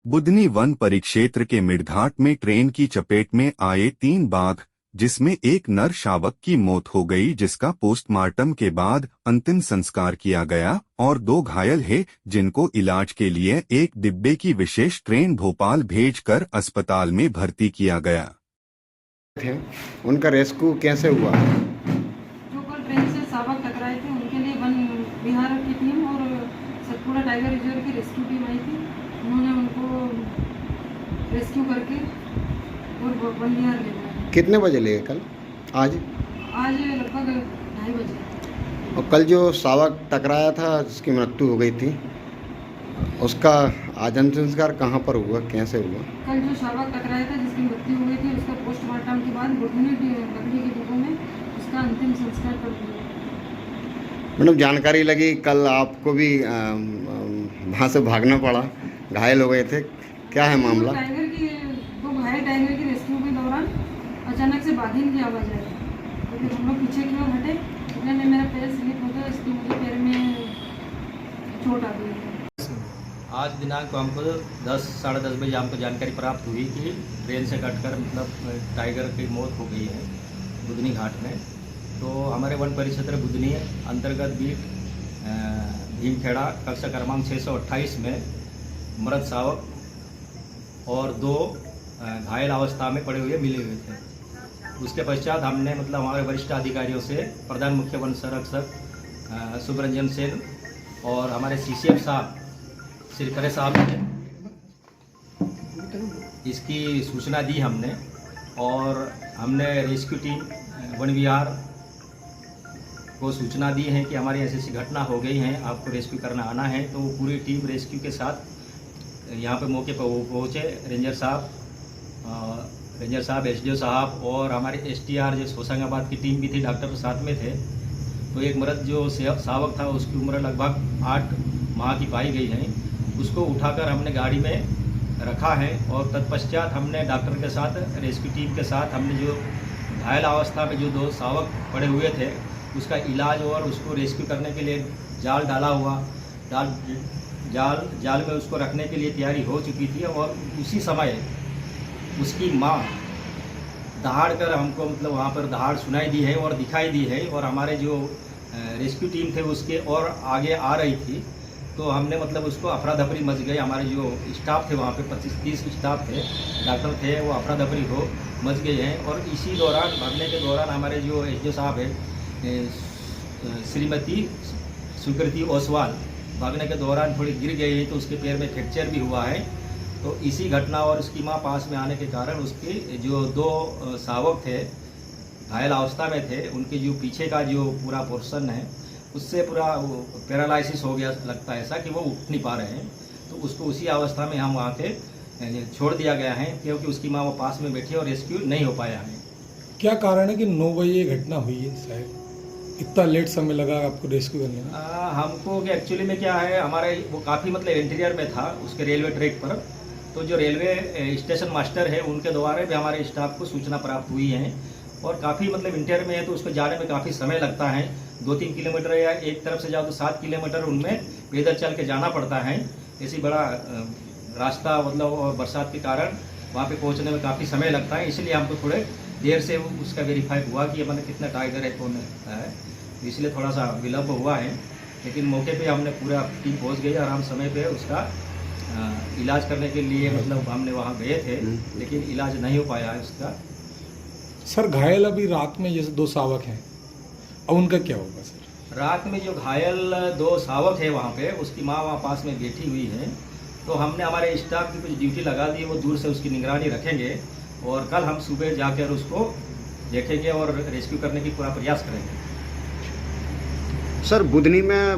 Budhni one परिक्षेत्र के मिड़घाट में ट्रेन की चपेट में आए 3 बाघ, जिसमें एक नर शावक की मौत हो गई, जिसका पोस्टमार्टम के बाद अंतिम संस्कार किया गया, और 2 घायल हैं, जिनको इलाज के लिए एक डिब्बे की विशेष ट्रेन भोपाल भेजकर अस्पताल में भर्ती किया गया। थे उनका रेस्क्यू कैसे हुआ? जो कल ट्रेन से शावक टकराए थे, उनके लिए वन विहार की टीम और सतपुड़ा टाइगर रिजर्व की रेस्क्यू टीम आई थी। उन्होंने उनको रेस्क्यू करके और वन विहार ले गए। कितने बजे ले गए कल? आज लगभग 2:30 बजे। और कल जो शावक टकराया था जिसकी मृत्यु हो गई थी, उसका आज अंतिम संस्कार कहाँ पर हुआ, कैसे हुआ? कल जो शावक टकराया था जिसकी मृत्यु हो गई थी, उसका पोस्टमार्टम के बाद बुधनी लकड़ी के डिब्बों में उसका अंतिम संस्कार कर दिया। मैडम, जानकारी लगी कल आपको भी वहाँ से भागना पड़ा, घायल हो गए थे, क्या है मामला? दो घायल टाइगर की रेस्क्यू के दौरान अचानक से बाधिन की आवाज़ आई, तो फिर हम लोग पीछे की ओर हटे, इतने में मेरा पैर स्लिप हो गया, इसलिए मुझे पैर में चोट आ गई। आज दिनांक को हमको 10 साढ़े 10 बजे हमको जानकारी प्राप्त हुई कि ट्रेन से कटकर मतलब टाइगर की मौत हो गई है बुधनी घाट में। तो हमारे वन परिक्षेत्र बुधनी अंतर्गत बीट भीमखेड़ा कक्षा क्रमांक 628 में मृत शावक और 2 घायल अवस्था में पड़े हुए मिले हुए थे। उसके पश्चात हमने मतलब हमारे वरिष्ठ अधिकारियों से प्रधान मुख्य वन संरक्षक सुब्रंजन सेन और हमारे CCF साहब श्री खरे साहब ने इसकी सूचना दी हमने, और हमने रेस्क्यू टीम वन विहार को सूचना दी है कि हमारी ऐसी घटना हो गई है, आपको रेस्क्यू करना आना है। तो पूरी टीम रेस्क्यू के साथ यहाँ पे मौके पर पहुँचे। रेंजर साहब SDO साहब और हमारे STR जो होशंगाबाद की टीम भी थी, डॉक्टर साथ में थे। तो एक मृत जो शावक था उसकी उम्र लगभग 8 माह की पाई गई है। उसको उठाकर हमने गाड़ी में रखा है, और तत्पश्चात हमने डॉक्टर के साथ रेस्क्यू टीम के साथ हमने जो घायल अवस्था में जो 2 शावक पड़े हुए थे उसका इलाज और उसको रेस्क्यू करने के लिए जाल डाला हुआ, जाल में उसको रखने के लिए तैयारी हो चुकी थी। और उसी समय उसकी माँ दहाड़ कर हमको मतलब वहाँ पर दहाड़ सुनाई दी है और दिखाई दी है, और हमारे जो रेस्क्यू टीम थे उसके और आगे आ रही थी। तो हमने मतलब उसको अफरा दफरी मच गई। हमारे जो स्टाफ थे वहाँ पे 25-30 स्टाफ थे, डॉक्टर थे, वो अफरा दफरी हो मच गए हैं। और इसी दौरान भागने के दौरान हमारे जो SDO साहब है श्रीमती सुकृति ओसवाल भागने के दौरान थोड़ी गिर गई है, तो उसके पैर में फ्रैक्चर भी हुआ है। तो इसी घटना और उसकी माँ पास में आने के कारण उसके जो 2 शावक थे घायल अवस्था में थे, उनके जो पीछे का जो पूरा पोर्शन है उससे पूरा पैरालाइसिस हो गया, लगता है ऐसा कि वो उठ नहीं पा रहे हैं। तो उसको उसी अवस्था में हम वहाँ पे छोड़ दिया गया है, क्योंकि उसकी माँ वो पास में बैठी है और रेस्क्यू नहीं हो पाया है। क्या कारण है कि 9 बजे ये घटना हुई है? शायद इतना लेट समय लगा आपको रेस्क्यू करने में? हमको कि एक्चुअली में क्या है, हमारे वो काफ़ी मतलब इंटीरियर में था उसके रेलवे ट्रैक पर। तो जो रेलवे स्टेशन मास्टर है उनके द्वारा भी हमारे स्टाफ को सूचना प्राप्त हुई है, और काफ़ी मतलब इंटीरियर में है तो उसको जाने में काफ़ी समय लगता है। 2-3 किलोमीटर या एक तरफ से जाओ तो 7 किलोमीटर उनमें पैदल चल के जाना पड़ता है। ऐसी बड़ा रास्ता मतलब, और बरसात के कारण वहाँ पे पहुँचने में काफ़ी समय लगता है। इसलिए हमको थोड़े देर से उसका वेरीफाई हुआ कि मतलब कितना टाइगर है, कौन है, इसलिए थोड़ा सा विलम्ब हुआ है। लेकिन मौके पे हमने पूरा टीम पहुँच गई, आराम समय पे उसका इलाज करने के लिए मतलब हमने वहाँ गए थे, लेकिन इलाज नहीं हो पाया है उसका। सर, घायल अभी रात में जैसे 2 शावक हैं, अब उनका क्या होगा सर? रात में जो घायल 2 शावक है वहाँ पे, उसकी माँ वहाँ पास में बैठी हुई है। तो हमने हमारे स्टाफ की कुछ ड्यूटी लगा दी, वो दूर से उसकी निगरानी रखेंगे, और कल हम सुबह जाकर उसको देखेंगे और रेस्क्यू करने की पूरा प्रयास करेंगे। सर, बुधनी में